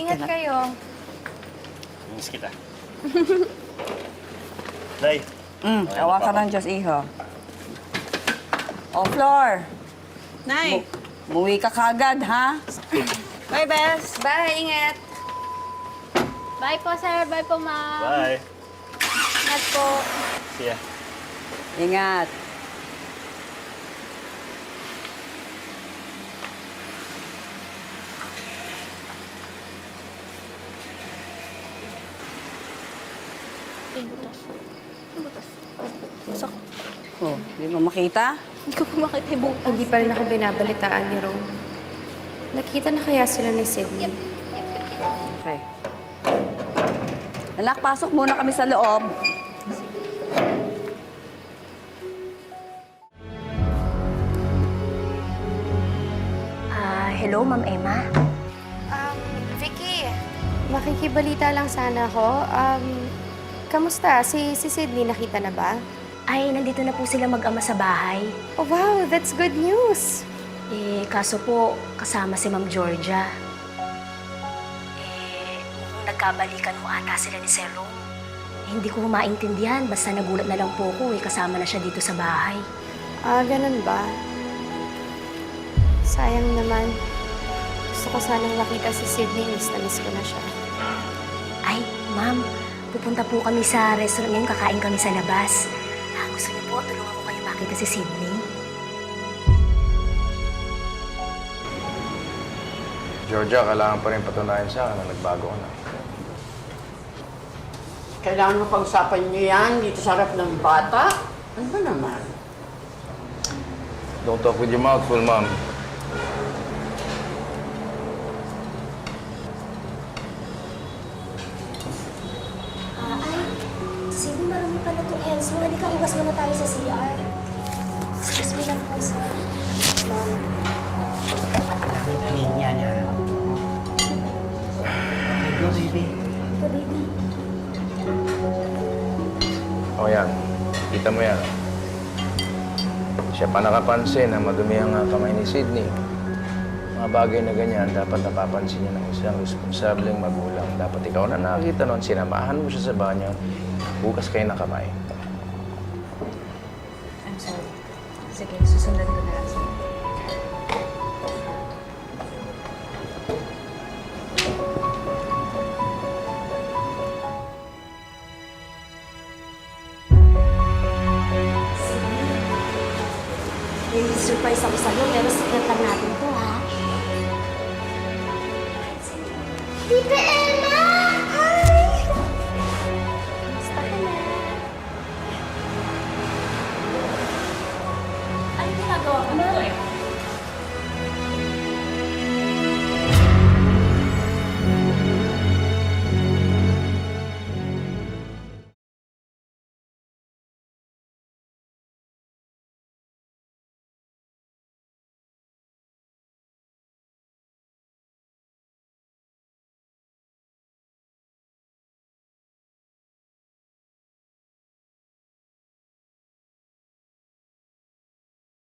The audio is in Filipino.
Ingat kayo. Miss kita. Day. Awa ka ng Diyos, iho. O, Flor. Nay! Muwi ka kagad, ha? Bye, Bes! Bye, ingat. Bye po, sir. Bye po, ma'am. Bye. Ingat po. See ya. Ingat. Butas. Butas. Busak. Oh, di mo makita? Hindi ko po makita yung butas. Hindi pa rin ako binabalitaan ni Rome. Nakita na kaya sila ni Sydney? Okay. Anak, pasok muna kami sa loob. Hello, Ma'am Emma. Vicky, makikibalita lang sana ako. Kamusta? Si Sydney nakita na ba? Ay, nandito na po sila mag-ama sa bahay. Oh, wow, that's good news. Kaso po, kasama si Ma'am Georgia. Mukhang nagkabalikan ho ata sila ni Sir Rome. Hindi ko maintindihan, basta nagulat na lang po ko kasama na siya dito sa bahay. Ganun ba? Sayang naman. Gusto ko sanang makita si Sydney. Miss na miss ko na siya. Ay, Ma'am, pupunta po kami sa restaurant ngayon, kakain kami sa labas. Gusto niyo po, tulungan ko kayo makita si Sydney. Georgia, kailangan pa rin patunayan sa akin na nagbago ka na. Kailangan mo pag-usapan niyo yan dito sa harap ng bata? Ano ba naman? Don't talk with your mouth full, ma'am. Sydney, marami pala itong hands mo. Halika, ugas muna tayo sa CR. Excuse me lang po, sir. Ma'am. Niya niya. Okay, go, baby. Ito, baby. O yan, kita mo yan. Siya pa nakapansin na madumi ang kamay ni Sydney. Mga bagay na ganyan, dapat napapansin niya ng isang responsableng magulang. Dapat ikaw na nakakita noon, sinamahan mo siya sa banyo, bukas kayo ng kamay. I'm sorry. Sige, susundan ko na lang sa'yo. Surprise ako sa'yo, pero secret lang natin to, ha? Tita